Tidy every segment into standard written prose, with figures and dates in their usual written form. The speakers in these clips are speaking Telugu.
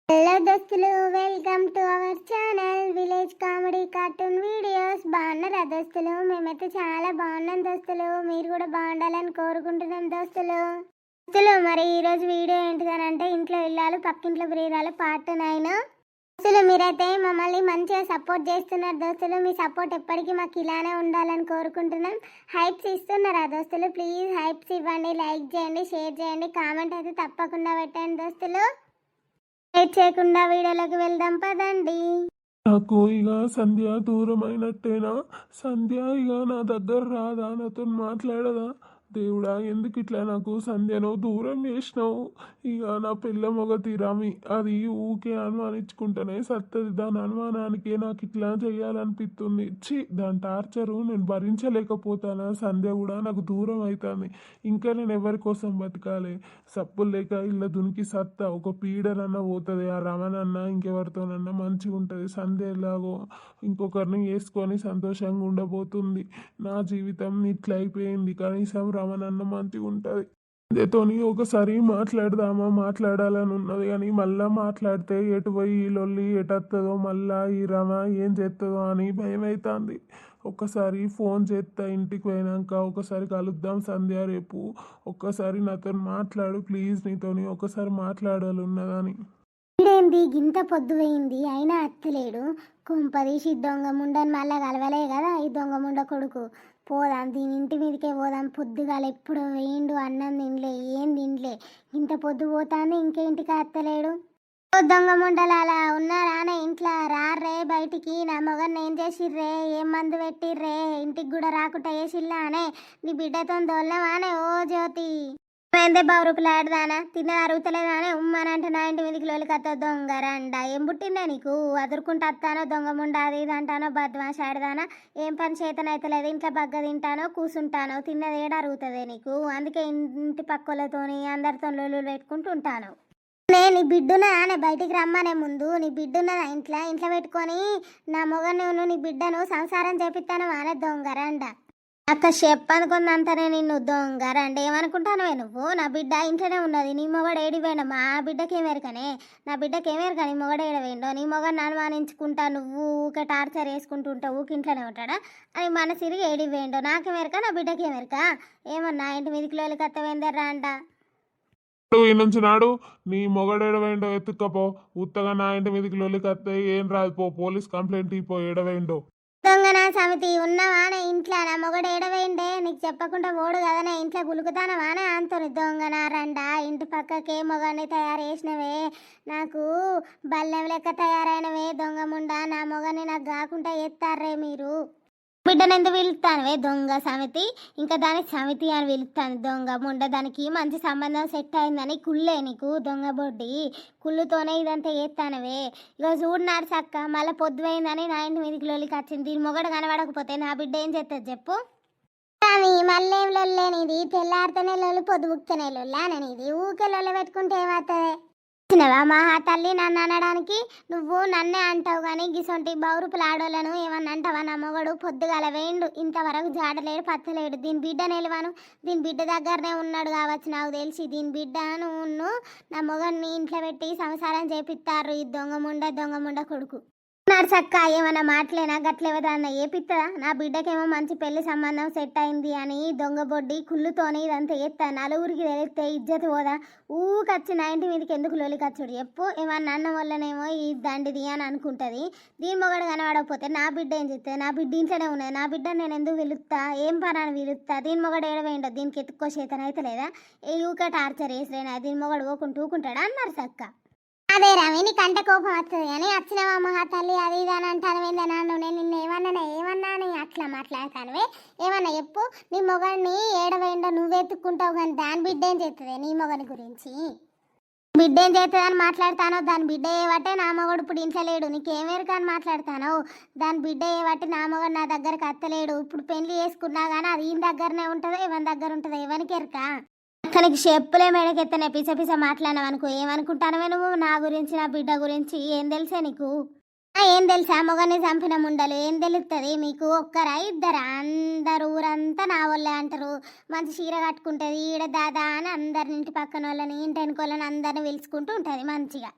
హలో దోస్తులు, welcome to our channel village comedy cartoon videos. బాగున్నారా దోస్తులు? మేమైతే చాలా బాగున్నాం దోస్తులు. మీరు కూడా బాగుండాలని కోరుకుంటున్నాం దోస్తులు. మరి ఈరోజు వీడియో ఏంటిదనంటే ఇంట్లో ఇల్లాలు పక్కింట్లో ప్రియురాలు పార్ట్ 9. దోస్తులు మీరైతే మమ్మల్ని మంచిగా సపోర్ట్ చేస్తున్నారు దోస్తులు. మీ సపోర్ట్ ఎప్పటికీ మాకు ఇలానే ఉండాలని కోరుకుంటున్నాం. హైప్స్ ఇస్తున్నారా దోస్తులు? ప్లీజ్ హైప్స్ ఇవ్వండి, లైక్ చేయండి, షేర్ చేయండి, కామెంట్ అయితే తప్పకుండా పెట్టండి దోస్తులు. చేయకుండా వీడియోలోకి వెళ్దాం పదండి. నాకు ఇక సంధ్య దూరం అయినట్టేనా? సంధ్య ఇక నా దగ్గర రాదా? నాతో మాట్లాడదా? దేవుడా, ఎందుకు ఇట్లా నాకు సంధ్యను దూరం చేసినావు? ఇక నా పిల్ల మొగ తీరామి అది ఊకే అనుమానించుకుంటేనే సత్తది. దాని అనుమానానికే నాకు ఇట్లా చేయాలనిపిస్తుంది. దాని టార్చరు నేను భరించలేకపోతానా? సంధ్య కూడా నాకు దూరం అవుతుంది. ఇంకా నేను ఎవరి కోసం బతకాలి? సప్పులు లేక ఇళ్ళ దునికి సత్తా ఒక పీడనన్నా పోతుంది. ఆ రమణన్న ఇంకెవరితోనన్నా మంచిగా ఉంటుంది. సంధ్య ఎలాగో ఇంకొకరిని వేసుకొని సంతోషంగా ఉండబోతుంది. నా జీవితం ఇట్లా అయిపోయింది. కనీసం రమణన్న మంచిగా ఉంటుంది. సంధ్యతోని ఒకసారి మాట్లాడాలని ఉన్నది, కానీ మళ్ళా మాట్లాడితే ఎటు పోయి ఈ లొల్లి ఎటత్తదో, మళ్ళా ఈ రమ ఏం చేస్తుందో అని భయం అవుతుంది. ఒక్కసారి ఫోన్ చేస్తా ఇంటికి పోయినాక. ఒకసారి కలుద్దాం సంధ్య రేపు. ఒక్కసారి నాతో మాట్లాడు ప్లీజ్, నీతోని ఒకసారి మాట్లాడాలి ఉన్నదని. ఇదేంది గింత పొద్దు పోయింది అయినా అత్తలేడు? కుంపదీసి దొంగ ముండని మళ్ళా కలవలే కదా ఈ దొంగ ముండ కొడుకు. పోదాం దీని ఇంటి మీదకే పోదాం. పొద్దుగాల ఎప్పుడు వేయండు, అన్నం తినలే, ఏం తినలే. ఇంత పొద్దు పోతాను ఇంకేంటికి అత్తలేడు? ఓ దొంగ ముండలు అలా ఉన్నారానే ఇంట్లో? రారే బయటికి. నా మొగన్ని ఏం చేసిర్రే? ఏం మందు పెట్టిర్రే? ఇంటికి కూడా రాకుండా వేసిల్లా అనే? నీ బిడ్డతో దొల్లవానే? ఓ జ్యోతి ఏందే బావురుపులాడదానా? తిన్న అరుగుతలేదానే ఉమ్మానంటే నా ఇంటి మీదకి లోలికత్త దొంగ రండ. ఏం పుట్టిందా నీకు? అదురుకుంటూ అత్తానో దొంగ ముండ అది ఇది అంటానో బద్మాష ఆడదానా? ఏం పని చేతనైతలేదు. ఇంట్లో బగ్గ తింటానో కూసుంటానో, తిన్నది ఏడ అరుగుతుంది నీకు? అందుకే ఇంటి పక్కలతోని అందరితో లొల్లు పెట్టుకుంటూ ఉంటాను. నీ బిడ్డున ఆనే బయటికి రమ్మనే ముందు. నీ బిడ్డున్నదా ఇంట్లో పెట్టుకొని నా మొగను నీ బిడ్డను సంసారం చేపిస్తాను ఆనే దొంగ రండ. అక్క చెప్పనుకుందంతనే నిన్ను దొంగ రండి. ఏమనుకుంటానవే నువ్వు? నా బిడ్డ ఇంట్లోనే ఉన్నది. నీ మొగడు ఏడిపోయిండో? మా బిడ్డకేమేరకనే? నా బిడ్డకేమేరక నీ మొగడు ఏడవేయండో? నీ మొగడు అనుమానించుకుంటా నువ్వు ఊకే టార్చర్ వేసుకుంటూ ఉంటావు, ఊకి ఇంట్లోనే ఉంటాడా అని మన సిరిగి ఏడిపోయిండో? నాకేమేరక నా బిడ్డకేమేరక? ఏమన్నా ఇంటి మీదకి లోలికత్తవేందర్రా అంట. ఈ నుంచి నాడు నీ మొగడు ఎడవేండో ఎత్తుక్కపో. ఉత్తగా నా ఇంటి మీదకి లొల్లికత్తే ఏం రాదు. పో పోలీస్ కంప్లైంట్ ఇపో. ఎడవేండో దొంగనా సమితి ఉన్నవానే ఇంట్లో? నా మొగడు ఏడవేయండే నీకు చెప్పకుండా ఓడు కదనే ఇంట్లో గులుకుతానవానే అంతని దొంగనా రండా. ఇంటి పక్కకే మొగని తయారు చేసినవే, నాకు బల్లెం లెక్క తయారైనవే దొంగ ముండా. నా మొగని నాకు కాకుండా ఎత్తారే మీరు. బిడ్డను ఎందుకు పిలుస్తానువే దొంగ సమితి? ఇంకా దానికి సమితి అని పిలుస్తాను దొంగ ముండ. దానికి మంచి సంబంధం సెట్ అయిందని కుళ్ళే నీకు దొంగ బొడ్డి. కుళ్ళుతోనే ఇదంతా చేస్తానవే. ఇక చూడనాడు చక్క మళ్ళీ పొద్దుపోయిందని నా ఇంటి మీదకి లోలికి వచ్చింది. దీని మొగడు కనబడకపోతే నా బిడ్డ ఏం చేస్తుంది చెప్పు? కానీ మళ్ళేం లొల్లేనిది? తెల్లారితేనే లొల్లి, పొద్దు బుక్తేనే లొల్లాననిది. ఊకే లొల్ల పెట్టుకుంటే ఏమవుతుంది? వచ్చినవా మా తల్లి నన్ను అనడానికి? నువ్వు నన్నే అంటావు కానీ గిసొంటి బౌరుపుల ఆడోళ్ళను ఏమన్నా అంటావా? నా మొగడు పొద్దుగాల వేయండు, ఇంతవరకు జాడలేడు పత్తలేడు. దీని బిడ్డ నిలవను, దీని బిడ్డ దగ్గరనే ఉన్నాడు కావచ్చు నాకు తెలిసి. దీని బిడ్డను నా మొగడిని ఇంట్లో పెట్టి సంసారం చేపిస్తారు ఈ దొంగ ముండ కొడుకు. నర్సక్క ఏమన్నా మాటలేనా? గట్లేవదన్నా ఏపిస్తుందా? నా బిడ్డకేమో మంచి పెళ్లి సంబంధం సెట్ అయింది అని దొంగ బొడ్డి కుళ్ళుతోనే ఇదంతా ఎత్తా. నలుగురికి తెలిస్తే ఇజ్జత్ పోదా? ఊకచ్చి నా ఇంటి మీదకి ఎందుకు లొలికచ్చుడు చెప్పు? ఏమన్నా అన్న వల్లనేమో ఈ దండిది అని అనుకుంటుంది. దీని మొగడు కనబడకపోతే నా బిడ్డ ఏం చెప్తుంది? నా బిడ్డ ఇంట్లోనే ఉన్నది. నా బిడ్డ నేను ఎందుకు పిలుస్తా? ఏం పని పిలుస్తా? దీని మొగడు ఏడవేయండో? దీనికి ఎత్తుక్కో చేతనైతే లేదా? ఏ ఊక టార్చర్ వేసిరేనా? దీని మొగడు ఊకుంటూకుంటాడా అన్నారు సక్క. అదే రామి నీకు కంటే కోపం వస్తుంది కానీ వచ్చినవా మహా తల్లి అది ఇది అని అంటాను. నన్ను నేను నిన్ను ఏమన్నా అని అట్లా మాట్లాడతానువే? ఏమన్నా చెప్పు? నీ మొగడిని ఏడవేయండో నువ్వెత్తుక్కుంటావు కానీ దాని బిడ్డ ఏం చేస్తుంది? నీ మొగని గురించి బిడ్డ ఏం చేస్తుంది అని మాట్లాడతానో? దాని బిడ్డ ఏవట్టే నా మొగడు ఇప్పుడు ఇంట్లో లేడు. నీకేమేరు కానీ మాట్లాడతానో? దాని బిడ్డ ఏవట్టి నా మొగడు నా దగ్గరకు అత్తలేడు. ఇప్పుడు పెళ్లి చేసుకున్నా కానీ అది ఈయన దగ్గరనే ఉంటుందో ఎవరి దగ్గర ఉంటుందో ఎవరికి ఎరక? అక్కడికి చెప్పులే మేడకెత్తనే పిస మాట్లాడినావు అనుకో. ఏమనుకుంటానవే నువ్వు నా గురించి, నా బిడ్డ గురించి? ఏం తెలుసా నీకు? ఏం తెలుసా? మొగని చంపిన ముండలు ఏం తెలుస్తుంది మీకు? ఒక్కరా ఇద్దరా? అందరు ఊరంతా నా వాళ్ళే అంటారు. మంచి చీర కట్టుకుంటుంది ఈడ దాదా అని అందరిని ఇంటి పక్కన వాళ్ళని ఇంటి వెనుకోళ్ళని అందరిని పిలుచుకుంటూ ఉంటుంది మంచిగా.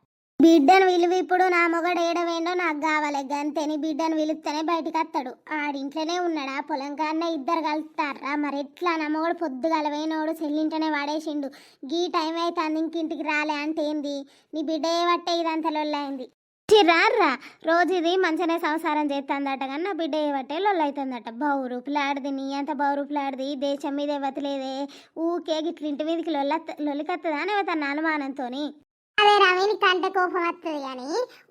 బిడ్డను విలువ ఇప్పుడు నా మొగడు ఏడవేండో నాకు కావాలి గంతే. నీ బిడ్డను విలుస్తేనే బయటికి వస్తాడు. ఆడింట్లోనే ఉన్నాడా పొలం కాడనే ఇద్దరు కలుస్తారా మరి ఎట్లా? నా మొగడు పొద్దుగాల పోయినోడు సెల్లింటనే వాడేసిండు. గీ టైం అయితే ఇంకింటికి రాలే అంటే ఏంది? నీ బిడ్డ ఏవట్టే ఇదంతా లొల్లైంది. రారా రోజు ఇది మంచిగానే సంసారం చేస్తుందట కానీ నా బిడ్డ ఏవట్టే లొల్లైతుందట. బౌరూపులాడిది నీ అంత బౌరూపులాడిది దేశం మీద ఇవ్వతలేదే. ఊకే గిట్ల ఇంటి మీదకి లొల్లికత్తదా అని తన అనుమానంతోని. అదే రవి కంటే కోపం వస్తుంది కానీ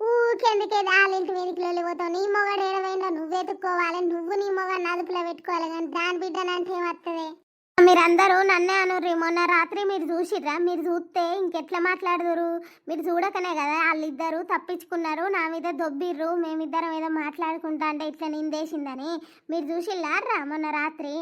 ఊకెందుకే వాళ్ళ ఇంటి మీదకి వెళ్ళిపోతావు? నీ మొగడు ఏడవైందో నువ్వు వెతుక్కోవాలి. నువ్వు నీ మొగడు అదుపులో పెట్టుకోవాలి కానీ దాని బిడ్డనంటే ఏమవుతుంది? మీరందరూ నన్నే అనుర్రి. మొన్న రాత్రి మీరు చూసిర్రా? మీరు చూస్తే ఇంకెట్లా మాట్లాడుదురు? మీరు చూడకనే కదా వాళ్ళిద్దరు తప్పించుకున్నారు, నా మీద దొబ్బిర్రు. మేమిద్దరం ఏదో మాట్లాడుకుంటా అంటే ఇట్లా నిందేసిందని మీరు చూసిల్లారా మొన్న రాత్రి?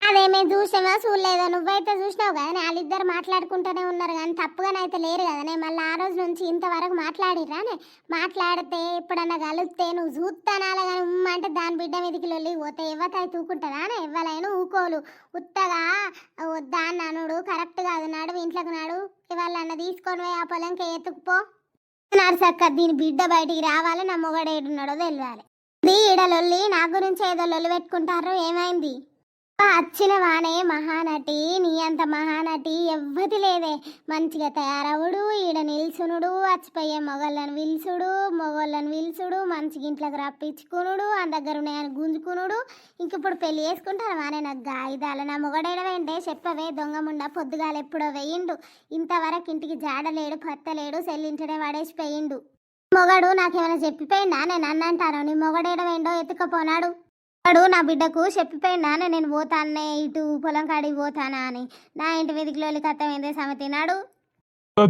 అదే మేము చూసామో చూడలేదో, నువ్వైతే చూసినావు కదా. వాళ్ళిద్దరు మాట్లాడుకుంటూనే ఉన్నారు కానీ తప్పుగానైతే లేరు కదనే. మళ్ళీ ఆ రోజు నుంచి ఇంతవరకు మాట్లాడిరానే. మాట్లాడితే ఎప్పుడన్నా కలిస్తే నువ్వు చూస్తానాల కానీ అంటే దాని బిడ్డ మీదకి వెళ్ళి పోతే ఎవతాయి తూకుంటుందా? ఎవరైనా ఊకోలు ఉత్తగా వద్దా అని అనుడు కరెక్ట్ కాదు. నాడు ఇంట్లోకి నాడు ఇవాళ తీసుకొని పోయి ఆ పొలంకి ఎత్తుకుపో నర్సక్క. దీని బిడ్డ బయటికి రావాలి, నా మొగడు ఏడున్నాడో తెలియాలి. ఇది ఈడలొల్లి నా గురించి ఏదో లొల్లి పెట్టుకుంటారు. ఏమైంది? వచ్చిన వానే మహానటి, నీ అంత మహానటి ఎవ్వతి లేదే. మంచిగా తయారవుడు, ఈడ నిల్చునుడు, వచ్చిపోయే మొగళ్ళను విలుసుడు, మంచిగా ఇంట్లోకి రప్పించుకునుడు, ఆ దగ్గర ఉన్నాయని గుంజుకునుడు. ఇంకిప్పుడు పెళ్లి చేసుకుంటారు వానే నాకు గాయిదాల. నా మొగడేడవేంటే చెప్పవే దొంగముండ. పొద్దుగాలు ఎప్పుడో వెయ్యిండు, ఇంతవరకు ఇంటికి జాడలేడు పత్తలేడు, సెల్లింటనే పడేసిపోయిండు. మొగడు నాకేమైనా చెప్పిపోయిందా? నేను అన్నంటాను నీ మొగడేడవేండో ఎత్తుకపోనాడు. వాడు నా బిడ్డకు చెప్పిపోయినా నేను పోతానే ఇటు పొలం కాడికి పోతానా అని. నా ఇంటి మీదకి లోలి కత్తమైందే సమతినాడు.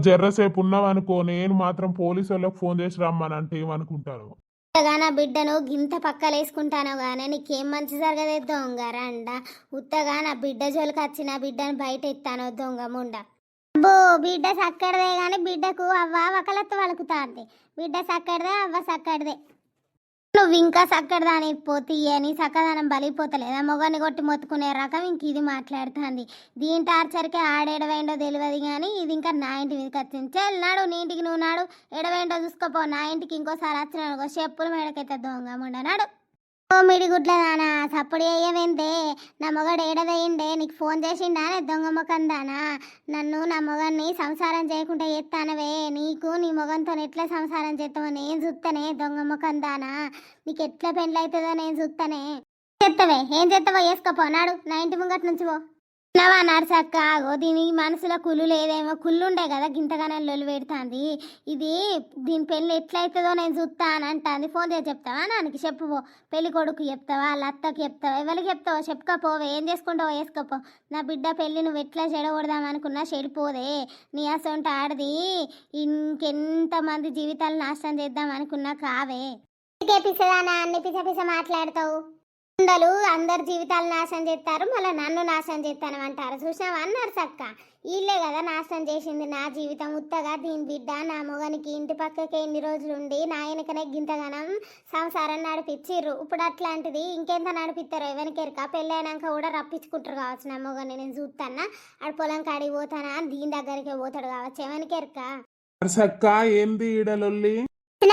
జర్రసేపు ఉన్నావనుకో, నేను మాత్రం పోలీసు వాళ్ళకి ఫోన్ చేసి రమ్మనంటే ఏమనుకుంటారు? నా బిడ్డను గింత పక్కలేసుకుంటాను కానీ నీకేం మంచి జరగదే దొంగ రండ. ఉత్తగా నా బిడ్డ జోలికి వచ్చి నా బిడ్డను బయట ఎత్తాను దొంగ ముండ. అబ్బో బిడ్డ సక్కడదే కానీ బిడ్డకు అవ్వ ఒకలత్తు వలుకుతాంది. బిడ్డ సక్కడదే అవ్వ సక్కడదే. నువ్వు ఇంకా సక్కడదాని పోతీ అని సక్కదనం బలిపోతలేదా? మొగని కొట్టి మొత్తుకునే రకం ఇంక ఇది మాట్లాడుతుంది. దీని టార్చర్కే ఆడెడవేండో తెలియదు కానీ ఇది ఇంకా నా ఇంటి మీదకి వచ్చింది. చెల్లినాడు నీ ఇంటికి నువ్వు నాడు ఎడవేండో చూసుకోపో. నా ఇంటికి ఇంకోసారి వచ్చినాడు చెప్పులు మేడకైతే దొంగ ముండనాడు. ఓ మిడిగుడ్లదానా సప్పుడు వేయవేందే? నా మొగడు ఏడవేయండే నీకు ఫోన్ చేసిండానే దొంగ మొకందానా? నన్ను నా మొగన్ని సంసారం చేయకుండా చేస్తానవే. నీకు నీ మొగంతో ఎట్లా సంసారం చేస్తావో నేను చూస్తానే దొంగ మొకందానా. నీకు ఎట్లా పెండ్లి అవుతుందో నేను చూస్తానే. చేస్తావే ఏం చేస్తావో వేసుకోపోనాడు నా ఇంటి ముంగట్ నుంచి పో. నవా నర్సక్క ఆగో దీని మనసులో కుళ్ళు లేదేమో. కుళ్ళుండే కదా గింతగానే లొల్లు పెడుతుంది. ఇది దీని పెళ్ళి ఎట్లయితుందో నేను చూస్తా అని అంటుంది. ఫోన్ చేసి చెప్తావా? నాన్నకి చెప్పుపో. పెళ్లి కొడుకు చెప్తావా? వాళ్ళ అత్తకి చెప్తావా? ఎవరికి చెప్తావో చెప్పుకోపోవే. ఏం చేసుకుంటావో వేసుకోపో. నా బిడ్డ పెళ్ళి నువ్వు ఎట్లా చెడగొడదాం అనుకున్నా చెడిపోదే. నీ అసొంటి ఆడది ఇంకెంతమంది జీవితాలు నాశనం చేద్దాం అనుకున్నా కావే. పిసదానా అన్ని పిస మాట్లాడతావు. ఉండలు అందరు జీవితాలు నాశనం చేస్తారు, మళ్ళీ నన్ను నాశనం చేస్తాను అంటారు. చూసినావా అన్నారు సక్క. వీళ్ళే కదా నాశనం చేసింది నా జీవితం. ఉత్తగా దీని బిడ్డ నా మొగనికి ఇంటి పక్కకే ఎన్ని రోజులుండి నా వెనకనే గింతగనం సంసారం నడిపించిర్రు. ఇప్పుడు అట్లాంటిది ఇంకెంత నడిపిస్తారో ఎవరికెరక. పెళ్ళైనాక కూడా రప్పించుకుంటారు కావచ్చు నా మొగని. నేను చూస్తానా ఆడు పొలం కాడికి పోతానా దీని దగ్గరికి పోతాడు కావచ్చు ఎవరికెరక. ఏంది ఈడలొల్లి?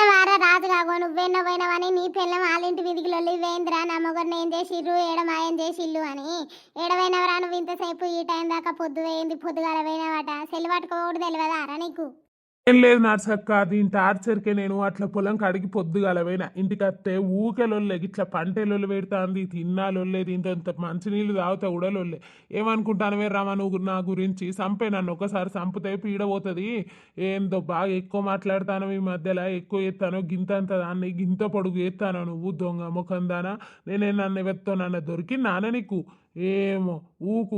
వారా రాజు కాగో నువ్వెన్నో పోయినావని నీ పిల్లం వాళ్ళింటి మీదికి లొల్లి వేంద్రా. నా మొగరిని ఏం చేసిర్రు ఏడమాయం చేసిల్లు అని. ఏడవైనవరా నువ్వు ఇంతసేపు ఈ టైం దాకా పొద్దు వేయింది పొద్దుగాల పోయినవాట. సెల్లు పట్టుకోకూడదు తెలియదారా నీకు? ఏం లేదు నర్సక్క, దీని టార్చర్కే నేను అట్లా పొలం కడిగి పొద్దుగాల పోయినా. ఇంటికి వస్తే ఊకెలొల్లే ఇట్లా పంటెలొల్లు పెడుతుంది. తిన్నాలొల్లే దీంతో మంచినీళ్ళు తాగుతా ఉడలొల్లే. ఏమనుకుంటానవే రామా నువ్వు నా గురించి? సంపే నన్ను ఒకసారి సంపితే పీడపోతుంది. ఏందో బాగా ఎక్కువ మాట్లాడతాను ఈ మధ్యలో. ఎక్కువ ఎత్తాను గింతంత దాన్ని గింత పొడుగు ఎత్తాను. నువ్వు దొంగ ముఖందానా? నేనే నన్ను ఎవరితో నన్ను దొరికి నాన్న నీకు ఏమో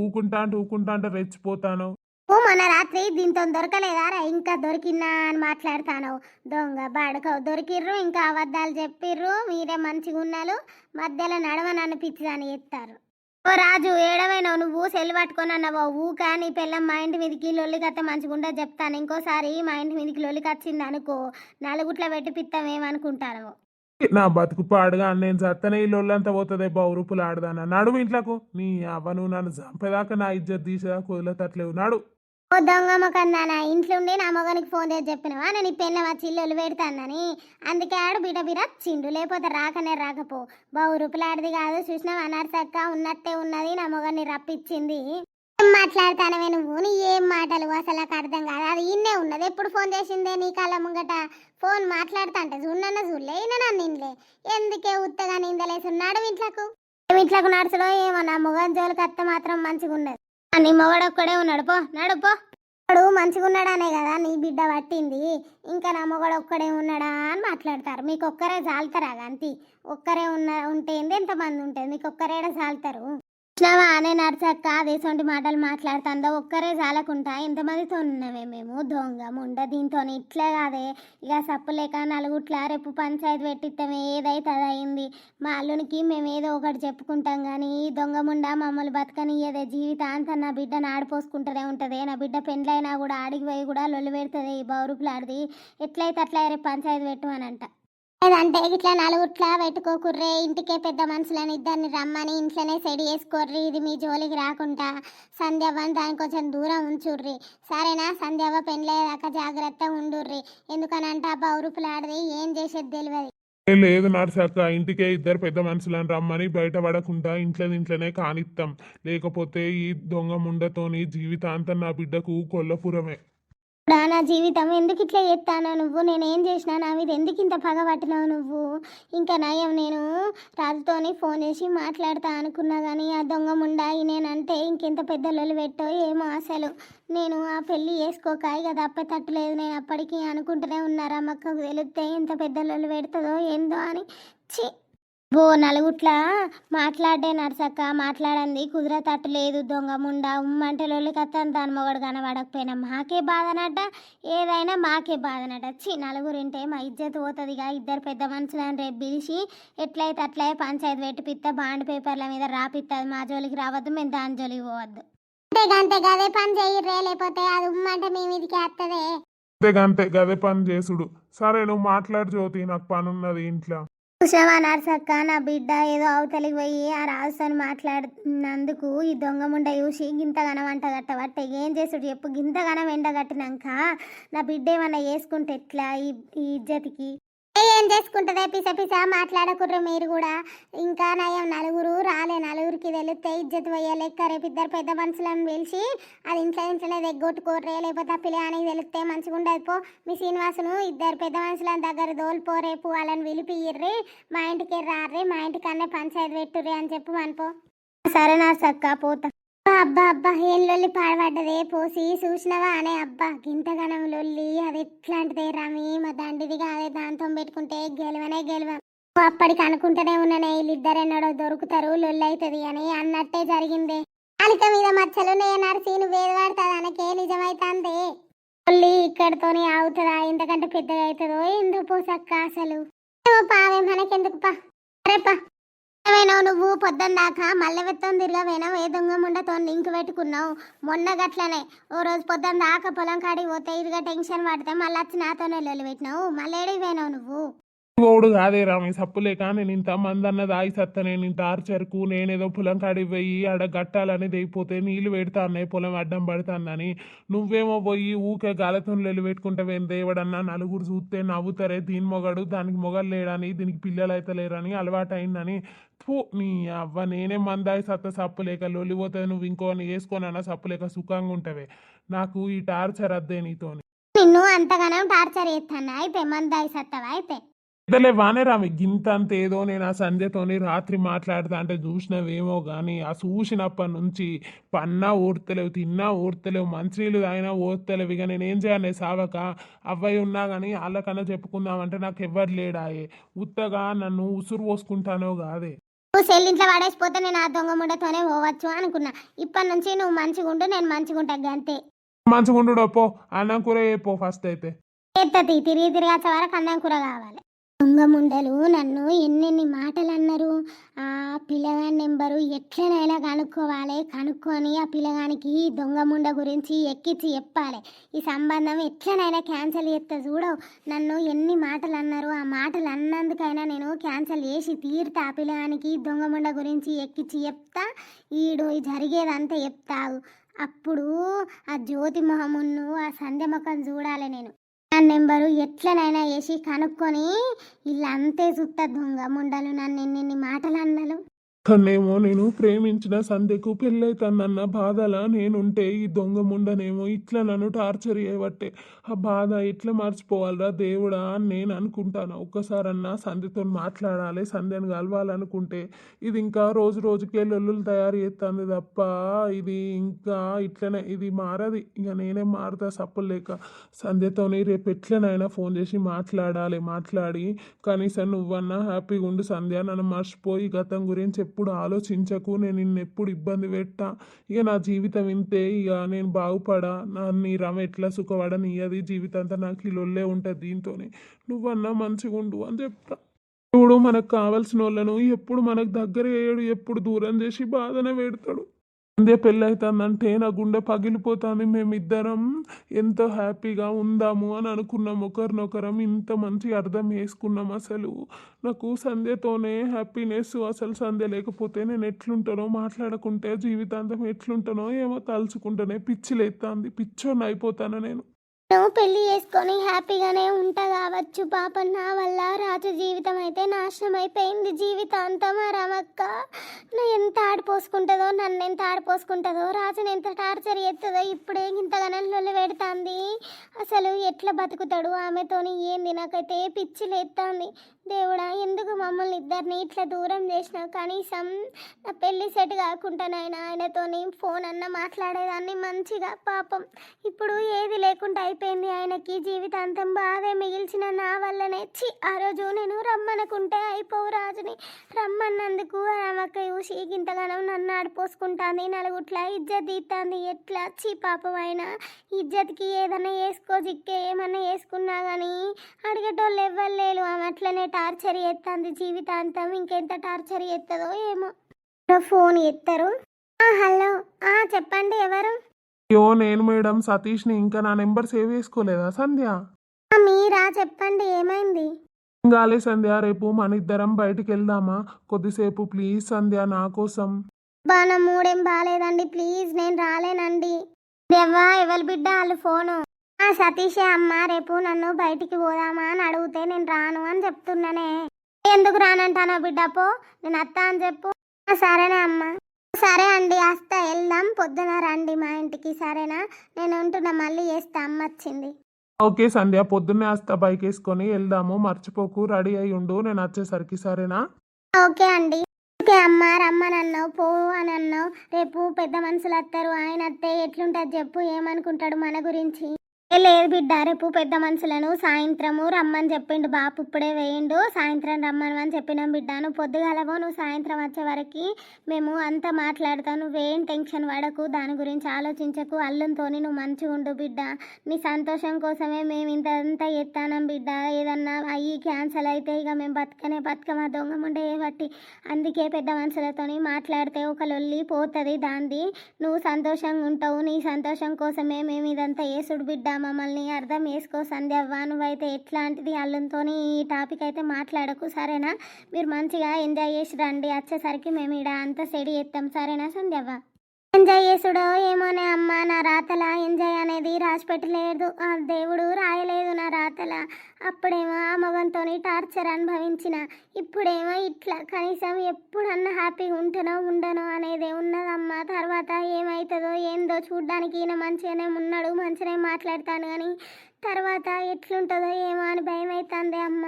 ఊకుంటా అంటే రెచ్చిపోతాను. మొన్న రాత్రి దీంతో దొరకలేదారా? ఇంకా దొరికినా అని మాట్లాడతాను. దొంగ బాడుకవు దొరికిర్రు, ఇంకా అబద్ధాలు చెప్పిర్రు. మీరే మంచిగా ఉన్నాలు, మధ్యలో నడవని అనిపించదని చెప్తారు. ఓ రాజు ఏడవైనావు నువ్వు? సెల్లు పట్టుకొని అన్నావో ఊకా నీ పిల్లం మా ఇంటి మీదకి లొల్లికత్తే మంచిగుండా చెప్తాను. ఇంకోసారి మా ఇంటి మీదకి లొల్లికొచ్చింది అనుకో నలుగుట్ల పెట్టి పిత్తమేమనుకుంటాను. నా బతుకు పాడుగా నేను చత్తనే ఈ లొల్లంతా పోతుంది. బౌరూపులు ఆడదానా నడువు ఇంట్లకు. నీ అవ్వ నువ్వు నన్ను చంపేదాకా నా ఇజ్జత్ తీసేదాకా వదిలేతట్లేవు. నాడు ఓ దొంగ మొకందా నా ఇంట్లో ఉండి నా మొగనికి ఫోన్ చేసి చెప్పినవా నేను ఈ పెళ్ళ వచ్చి ఇల్లు పెడతానని. అందుకే ఆడు బిడ బిడ చిండు, లేకపోతే రాకనే రాకపో. బావు రూపులాడిది కాదు, చూసినావా నర్సక్క ఉన్నట్టే ఉన్నది, నా మొగన్ని రప్పించింది. ఏం మాట్లాడతానవే నువ్వు, నీ ఏం మాటలు అసలు నాకు అర్థం కాదు. అది ఇన్నే ఉన్నది, ఎప్పుడు ఫోన్ చేసిందే నీ కళ్ళ ముంగట. ఫోన్ మాట్లాడుతా అంటే చూడన్న చూడలే, ఇన్న నిన్లే. ఎందుకే ఉత్తగా నిందలేసున్నాడు ఇంట్లకు. ఇంట్లకు నడుచుడో ఏమో, నా మొగన్ జోలికి అత్త మాత్రం మంచిగా ఉన్నది. నీ మొగడొక్కడే ఉన్నాడు, పో నడుపో. వాడు మంచిగా ఉన్నాడానే కదా నీ బిడ్డ పట్టింది, ఇంకా నా మొగడు ఒక్కడే ఉన్నాడా అని మాట్లాడతారు. మీకు ఒక్కరే జాలుతారా గంతి? ఒక్కరే ఉంటే ఎంతమంది ఉంటుంది, మీకు ఒక్కరేడా జాలుతారు? కృష్ణవా అనే నర్సక్క అదేసొంటి మాటలు మాట్లాడుతుందో, ఒక్కరే జాలకుంటా ఎంతమందితో ఉన్నవే మేము. దొంగ ముండ దీంతో ఇట్లే కాదే ఇక సప్పు లేక నలుగుట్లా రేపు పంచాయతీ పెట్టిస్తామే, ఏదైతే అది అయింది. మా అల్లునికి మేము ఏదో ఒకటి చెప్పుకుంటాం కానీ ఈ దొంగ ముండ మమ్మల్ని బతకనియ్యదే. జీవితాంతం నా బిడ్డను ఆడిపోసుకుంటూనే ఉంటుంది. నా బిడ్డ పెండ్లైనా కూడా ఆడికి పోయి కూడా లొల్లి పెడుతుంది ఈ బౌరుపులాడిది. ఎట్లయితే అట్లా రేపు పంచాయతీ పెట్టమనంట. లేదంటే ఇట్లా నలుగుట్లా పెట్టుకోకుర్రే, ఇంటికే పెద్ద మనుషులని ఇద్దరిని రమ్మని ఇంట్లోనే సెడి వేసుకోర్రి. ఇది మీ జోలికి రాకుండా సంధ్యవ్వని దాని కొంచెం దూరం ఉంచుర్రి, సరేనా? సంధ్యవ్వ పెళ్ళయ్యేదాకా జాగ్రత్త ఉండుర్రి. ఎందుకనంటే ఆ బౌరుపులాడిది ఏం చేసేది తెలియదు. లేదు నర్సక్క, ఇంటికే ఇద్దరు పెద్ద మనుషులను రమ్మని బయట పడకుండా ఇంట్లోనే కానిస్తాం. లేకపోతే ఈ దొంగ ముండతోని జీవితాంతం నా బిడ్డకు కొల్లపురమే. నా జీవితం ఎందుకు ఇట్లా చేస్తానా నువ్వు? నేనేం చేసినా నా మీద ఎందుకు ఇంత పగ పట్టినావు నువ్వు? ఇంకా నయం, నేను రాజుతోని ఫోన్ చేసి మాట్లాడతా అనుకున్నా కానీ ఆ దొంగ ముండా నేనంటే ఇంకెంత పెద్ద లొల్లి పెట్టో ఏమో. అసలు నేను ఆ పెళ్ళి చేసుకోక ఇక తప్పేటట్టులేదు. నేను అప్పటికి అనుకుంటూనే ఉన్నారా అమ్మక్కకు తెలిస్తే ఎంత పెద్ద లొల్లి పెడుతుందో ఏందో అని. చి బో నలుగుట్లా మాట్లాడే నర్సక్క, మాట్లాడంది కుదరతట్టు లేదు. దొంగ ముండా ఉమ్మంటే లొల్లికత్తాను దాని మొగడు కనబడకపోయినా మాకే బాధనట, ఏదైనా మాకే బాధనట. నలుగురింటే మా ఇజ్జత్ పోతుందిగా. ఇద్దరు పెద్ద మనుషులని రేపు పిలిచి ఎట్లయితే అట్లే పంచాయతీ పెట్టిపిస్తా, బాండ్ పేపర్ల మీద రాపిస్తుంది. మా జోలికి రావద్దు, మేము దాని జోలికి పోవద్దు. అంతే గదే పని చెయ్యర్రే, లేకపోతే అది ఉమ్మంటే మీ మీదికి వస్తుంది. అంతే గదే పని చేసుడు. సరే నువ్వు మాట్లాడు జ్యోతి, నాకు పని ఉన్నది ఇంట్లో. చూసావా నర్సక్క, నా బిడ్డ ఏదో అవతలికి పోయి ఆ రాజుతో మాట్లాడినందుకు ఈ దొంగ ముండ చూసి గింతగానం వంట కట్టబట్టే ఏం చేసుడు చెప్పు. గింతగానం ఎండగట్టినాక నా బిడ్డ ఏమన్నా వేసుకుంటే ఎట్లా ఈ ఇజ్జతికి? ఏం చేసుకుంటుందే పిస పిస మాట్లాడకుర్రు మీరు కూడా. ఇంకా నయం నలుగురు రాలే, నలుగురికి తెలిస్తే ఇజ్జత్ పోయే లెక్క. రేపు ఇద్దరు పెద్ద మనుషులను పిలిచి అది ఇంట్లోనే దగ్గొట్టుకోర్రే, లేకపోతే ఆ పిల్లగానికి తెలిస్తే మంచిగా ఉండదు. పో మీ శ్రీనివాసును ఇద్దరు పెద్ద మనుషుల దగ్గర దోలిపో, రేపు వాళ్ళని పిలిపియ్యర్రి, మా ఇంటికి రార్రి, మా ఇంటికన్నా పంచాయతీ పెట్టుర్రి అని చెప్పు అనుకో. సరే నా సక్క పోతా. అబ్బా అబ్బా ఏం లొల్లి పాడబడ్డదే పోసి, చూసినవా అనే అబ్బా గింతగనం లొల్లి. అది ఎట్లాంటిదే రామి, మా దండిది కాదే, దాంతో పెట్టుకుంటే గెలవ. అప్పటికి అనుకుంటూనే ఉన్నానే వీళ్ళిద్దరెన్నడో దొరుకుతారు, లొల్లి అవుతుంది అని. అన్నట్టే జరిగిందే. కాలిక మీద మచ్చలు నర్సి నువ్వేది పడుతుంది అనకే నిజమైతాందే. లొల్లి ఇక్కడితోనే అవుతుందా? ఇంతకంటే పెద్దగా అవుతుందో ఎందుకు పోసక్క అసలు. పావే మనకెందుకు పా. సరేపా. ఏమైనా నువ్వు పొద్దున్న దాకా మల్లెవెత్తం తిరగవేనావు, ఏ దొంగ ముండతో లింక్ పెట్టుకున్నావు. మొన్న గట్లనే ఓ రోజు పొద్దున్న దాకా పొలం కాడికి పోతే ఇదిగా టెన్షన్ పడితే మళ్ళీ వచ్చి నాతోనే లొల్లి పెట్టినావు. మళ్ళీ ఏడికి పోయినావు నువ్వు? ఓడు కాదే రామి, సప్పులేక నేను ఇంత మంది అన్న దాయి సత్తా, నేను ఇంత ఆర్చర్కు నేనేదో పొలం కాడికి పోయి ఆడ గట్టాలని దిగిపోతే నీళ్లు పెడతా అన్నాయి, పొలం అడ్డం పడతానని. నువ్వేమో పోయి ఊకే గాలతో లొల్లి పెట్టుకుంటావేం? దేవుడన్నా నలుగురు చూస్తే నవ్వుతారే, దీని మొగడు దానికి మొగలు లేడని, దీనికి పిల్లలు అయితే లేరని అలవాటు అయిందని. నీ అవ్వ, నేనే మందాయి సత్త సప్పులేక లొల్లి పోతుంది. నువ్వు ఇంకోని వేసుకోనన్నా సప్పులేక సుఖంగా ఉంటావే. నాకు ఈ టార్చర్ అద్దే నీతోని. నిన్ను అంతగానం టార్చర్ చేస్తాను అయితే మందాయి సత్తవా అయితే? ఇద్దలే వానే రామి, గింత అంత ఏదో నేను ఆ సంధ్యతోని రాత్రి మాట్లాడతా అంటే చూసినవేమో కానీ ఆ చూసినప్పటి నుంచి పన్నా ఓడతలేవు, తిన్నా ఓడతలేవు, మంచినీళ్ళు తాగినా ఓడతలేవు. ఇక నేనేం చేయాలి సావక? అవ్వయి ఉన్నా కానీ వాళ్ళకన్నా చెప్పుకుందామంటే నాకు ఎవ్వరు లేడాయే. ఉత్తగా నన్ను ఉసురు పోసుకుంటానో కాదే. నువ్వు సెల్లింట్లో పడేసిపోతే నేను ఆ దొంగ ముండతోనే పోవచ్చు అనుకున్నా. ఇప్పటి నుంచి నువ్వు మంచిగా ఉండు, నేను మంచిగా ఉంటా అంతే. మంచిగా ఉండు పో, అన్నం కూర పో ఫస్ట్ అయితే. తిరిగి వచ్చే వరకు అన్నం కూర కావాలి. దొంగ ముండలు నన్ను ఎన్నెన్ని మాటలు అన్నారు. ఆ పిల్లగాని నెంబరు ఎట్లనైనా కనుక్కోవాలి, కనుక్కొని ఆ పిల్లగానికి దొంగ ముండ గురించి ఎక్కించి చెప్పాలి. ఈ సంబంధం ఎట్లనైనా క్యాన్సిల్ చేస్తా చూడవు. నన్ను ఎన్ని మాటలు అన్నారు, ఆ మాటలు అన్నందుకైనా నేను క్యాన్సిల్ చేసి తీరుతా. ఆ పిల్లగానికి దొంగ ముండ గురించి ఎక్కించి చెప్తా. ఈడు జరిగేదంతా చెప్తావు. అప్పుడు ఆ జ్యోతి మొహమును ఆ సంధ్య ముఖం చూడాలి నేను. నా నెంబరు ఎట్లనైనా వేసి కనుక్కొని ఇలా అంతే సుత్త దొంగ ముండలు నన్ను ఎన్ని మాటలు అన్నలు. కన్నేమో నేను ప్రేమించిన సంధ్యకు పెళ్ళైతుందన్న బాధలా నేనుంటే ఈ దొంగ ముండనేమో ఇట్లా నన్ను టార్చర్ చేయబట్టే ఆ బాధ ఎట్లా మర్చిపోవాలరా దేవుడా అని నేను అనుకుంటాను. ఒక్కసారన్నా సంధ్యతో మాట్లాడాలి, సంధ్యను కలవాలనుకుంటే ఇది ఇంకా రోజు రోజుకే లొల్లులు తయారు చేస్తుంది తప్ప ఇది ఇంకా ఇట్లనే ఇది మారది. ఇక నేనే మారుతా సప్పులు లేక. సంధ్యతోని రేపు ఎట్లనైనా ఫోన్ చేసి మాట్లాడాలి, మాట్లాడి కనీసం నువ్వన్నా హ్యాపీగా ఉండు సంధ్య, నన్ను మర్చిపోయి గతం గురించి ఎప్పుడు ఆలోచించకు, నేను నిన్నెప్పుడు ఇబ్బంది పెట్టా, ఇక నా జీవితం ఇంతే, ఇక నేను బాగుపడా, నీ రమ ఎట్లా సుఖపడనియ్యది, జీవితంతా నాకు ఈ లొల్లే ఉంటుంది దీంతోనే, నువ్వన్నా మంచిగా ఉండు అని చెప్తా. ఇప్పుడు మనకు కావాల్సిన వాళ్ళను ఎప్పుడు మనకు దగ్గర వేయడు, ఎప్పుడు దూరం చేసి బాధనే పెడతాడు. సంధ్య పెళ్ళైతుందంటే నా గుండె పగిలిపోతుంది. మేమిద్దరం ఎంతో హ్యాపీగా ఉందాము అని అనుకున్నాం, ఒకరినొకరం ఇంత మంచిగా అర్థం చేసుకున్నాం. అసలు నాకు సంధ్యతోనే హ్యాపీనెస్. అసలు సంధ్య లేకపోతే నేను ఎట్లుంటానో, మాట్లాడకుంటే జీవితాంతం ఎట్లుంటానో ఏమో తలుచుకుంటేనే పిచ్చి లేస్తుంది, పిచ్చోని అయిపోతాను నేను. నువ్వు పెళ్లి చేసుకొని హ్యాపీగానే ఉంటా కావచ్చు పాపం, నా వల్ల రాజు జీవితం అయితే నాశనం అయిపోయింది జీవితాంతం. ఆ రమక్క నా ఎంత ఆడిపోసుకుంటుందో, నన్ను ఎంత ఆడిపోసుకుంటుందో, రాజుని ఎంత టార్చర్ చేస్తుందో, ఇప్పుడే ఇంతగానం లొల్లి పెడుతుంది. అసలు ఎట్లా బతుకుతాడు ఆమెతోని ఏంది, నాకైతే పిచ్చి లేస్తుంది. దేవుడా ఎందుకు మమ్మల్ని ఇద్దరిని ఇట్లా దూరం చేసినావు, కనీసం నా పెళ్ళి సెట్ కాకుండా ఆయనతోని ఫోన్ అన్న మాట్లాడేదాన్ని మంచిగా. పాపం ఇప్పుడు ఏది లేకుండా అయిపోయింది ఆయనకి, జీవితాంతం బాధే మిగిల్చిన నా వల్లనే. ఆ రోజు నేను రమ్మనుకుంటే అయిపోవు రాజుని, రమ్మన్నందుకు ఆమెకు చూసి ఇంతగానో నన్ను ఆడిపోసుకుంటుంది, నలుగుట్లా ఇజ్జత్ తీస్తుంది. ఎట్లా పాపం ఆయన ఇజ్జత్కి ఏదైనా వేసుకో జిక్కే ఏమన్నా వేసుకున్నా కానీ అడిగేటోళ్ళు ఎవ్వలేరు. ఆమె అట్లనే టార్చర్ చేస్తుంది జీవితాంతం, ఇంకెంత టార్చర్ చేస్తుందో ఏమో. ఫోన్ ఎత్తారు. హలో, చెప్పండి ఎవరు? అయ్యో నేను మేడం సతీష్ని. ఇంకా నా నెంబర్ సేవ్ చేసుకోలేదా సంధ్య? మీరా, చెప్పండి ఏమైంది? గాలే సంధ్య, రేపు మన ఇద్దరం బయటికి వెళ్దామా కొద్దిసేపు ప్లీజ్ సంధ్య, నా కోసం. నా మూడేం బాగాలేదండి, ప్లీజ్ నేను రాలేనండి. దేవ్వా ఎవరి బిడ్డ వాళ్ళు ఫోను? సతీషే అమ్మ, రేపు నన్ను బయటికి పోదామా అని అడిగితే నేను రాను అని చెప్తున్నానే. ఎందుకు రానంటానా బిడ్డ, పో నేను అత్త అని చెప్పు. సరేనే అమ్మ. సరే అండి, వస్తా, వెళ్దాం, పొద్దున రండి మా ఇంటికి, సరేనా? నేను ఉంటున్నా, మళ్ళీ చేస్తా, అమ్మ వచ్చింది. ఓకే సంధ్య, పొద్దున్నే వస్తా, బైక్ వేసుకొని వెళ్దాము, మర్చిపోకు, రెడీ అయి ఉండు నేను వచ్చేసరికి, సరేనా? ఓకే అండి. ఓకే అమ్మ, రమ్మని అన్నావు, పో అని అన్నావు. రేపు పెద్ద మనుషులు వస్తారు, ఆయన వస్తే ఎట్లుంటుంది చెప్పు, ఏమనుకుంటాడు మన గురించి? లేదు బిడ్డ, రేపు పెద్ద మనుషులను సాయంత్రము రమ్మని చెప్పిండు బాపు, ఇప్పుడే వేయండు, సాయంత్రం రమ్మను అని చెప్పినాం బిడ్డ. నువ్వు పొద్దుగాలవో, నువ్వు సాయంత్రం వచ్చే వరకు మేము అంతా మాట్లాడతావు, నువ్వేం టెన్షన్ పడకు, దాని గురించి ఆలోచించకు, అల్లంతో నువ్వు మంచిగా ఉండు బిడ్డ. నీ సంతోషం కోసమే మేము ఇంతంతా ఎత్తానం బిడ్డ. ఏదన్నా అయ్యి క్యాన్సల్ అయితే ఇక మేము బతుకమా దొంగ ముండే బట్టి, అందుకే పెద్ద మనుషులతో మాట్లాడితే ఒక లొల్లి పోతుంది దాంది. నువ్వు సంతోషంగా ఉంటావు, నీ సంతోషం కోసమే మేము ఇదంతా వేసుడు బిడ్డ. మమ్మల్ని అర్థం చేసుకో సంధ్యవ్వ, నువ్వైతే ఎట్లాంటిది అల్లంతో ఈ టాపిక్ అయితే మాట్లాడకు, సరేనా? మీరు మంచిగా ఎంజాయ్ చేసి రండి, వచ్చేసరికి మేము ఇక్కడ అంతా సెడి ఎత్తాం, సరేనా సంధ్యవ్వ? ఎంజాయ్ చేసుడో ఏమోనే అమ్మ, నా రాతల ఎంజాయ్ అనేది రాసి పెట్టలేదు, ఆ దేవుడు రాయలేదు నా రాతల. అప్పుడేమో ఆ మగంతో టార్చర్ అనుభవించిన, ఇప్పుడేమో ఇట్లా. కనీసం ఎప్పుడన్నా హ్యాపీగా ఉంటనో ఉండనో అనేది ఉన్నదమ్మా. తర్వాత ఏమవుతుందో ఏందో చూడ్డానికి ఈయన మంచిగానే ఉన్నాడు, మంచిగానే మాట్లాడతాను, కానీ తర్వాత ఎట్లుంటుందో ఏమో అని భయం అవుతుంది అమ్మ.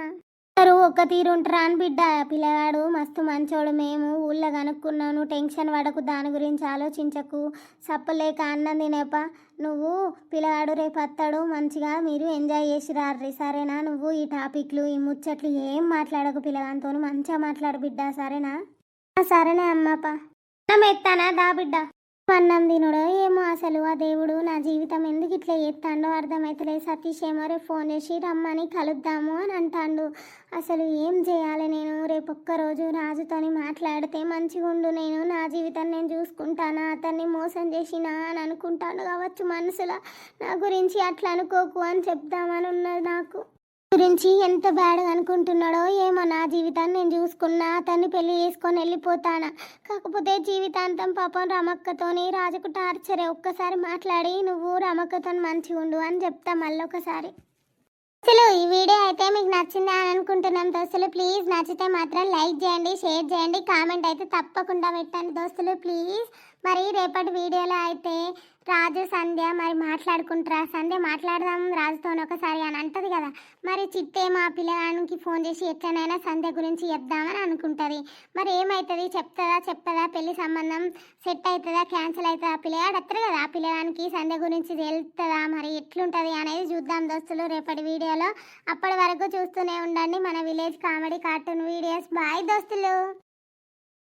ఒక్క తీరు ఉంటారా అని బిడ్డ, పిల్లగాడు మస్తు మంచోడు, మేము ఊళ్ళో కనుక్కున్నావు, నువ్వు టెన్షన్ పడకు, దాని గురించి ఆలోచించకు, సప్పలేక అన్నం తినేప. నువ్వు పిల్లగాడు రేపు వస్తాడు, మంచిగా మీరు ఎంజాయ్ చేసి రార్రి, సరేనా? నువ్వు ఈ టాపిక్లు ఈ ముచ్చట్లు ఏం మాట్లాడకు, పిల్లగానితో మంచిగా మాట్లాడు బిడ్డ, సరేనా? సరేనే అమ్మపా. అన్నం ఎత్తానా దా బిడ్డ. అన్నం తినుడో ఏమో, అసలు ఆ దేవుడు నా జీవితం ఎందుకు ఇట్లా చేస్తాడో అర్థమవుతలేదు. సతీష్ ఏమో రేపు ఫోన్ చేసి రమ్మని కలుద్దాము అని అంటాడు. అసలు ఏం చేయాలి నేను? రేపు ఒక్కరోజు రాజుతోని మాట్లాడితే మంచిగా ఉండు, నేను నా జీవితం నేను చూసుకుంటానా, అతన్ని మోసం చేసినా అని అనుకుంటాను కావచ్చు మనసులో. నా గురించి అట్లా అనుకోకు అని చెప్దామని ఉన్నది నాకు. గురించి ఎంత బ్యాడ్గా అనుకుంటున్నాడో ఏమో. నా జీవితాన్ని నేను చూసుకున్నా, అతన్ని పెళ్లి చేసుకొని వెళ్ళిపోతానా. కాకపోతే జీవితాంతం పాపం రమక్కతోని రాజుకు టార్చరే. ఒక్కసారి మాట్లాడి నువ్వు రమక్కతో మంచిగా ఉండు అని చెప్తా మళ్ళొకసారి. అసలు ఈ వీడియో అయితే మీకు నచ్చిందా అని అనుకుంటున్నాం దోస్తులు. ప్లీజ్ నచ్చితే మాత్రం లైక్ చేయండి, షేర్ చేయండి, కామెంట్ అయితే తప్పకుండా పెట్టండి దోస్తులు ప్లీజ్. మరి రేపటి వీడియోలో అయితే రాజు సంధ్య మరి మాట్లాడుకుంటారా, సంధ్య మాట్లాడదాం రాజుతో ఒకసారి అని అంటది కదా. మరి చిట్టే మా పిల్లగానికి ఫోన్ చేసి ఎట్లనైనా సంధ్య గురించి చెప్దామని అనుకుంటుంది. మరి ఏమవుతుంది, చెప్పదా పెళ్లి సంబంధం సెట్ అవుతుందా క్యాన్సిల్ అవుతుందా, పిల్లగాడు వస్తారు కదా ఆ పిల్లగానికి సంధ్య గురించి తెలుస్తుందా, మరి ఎట్లుంటుంది అనేది చూద్దాం దోస్తులు రేపటి వీడియోలో. అప్పటి వరకు చూస్తూనే ఉండండి మన village comedy cartoon videos. Bye దోస్తులు.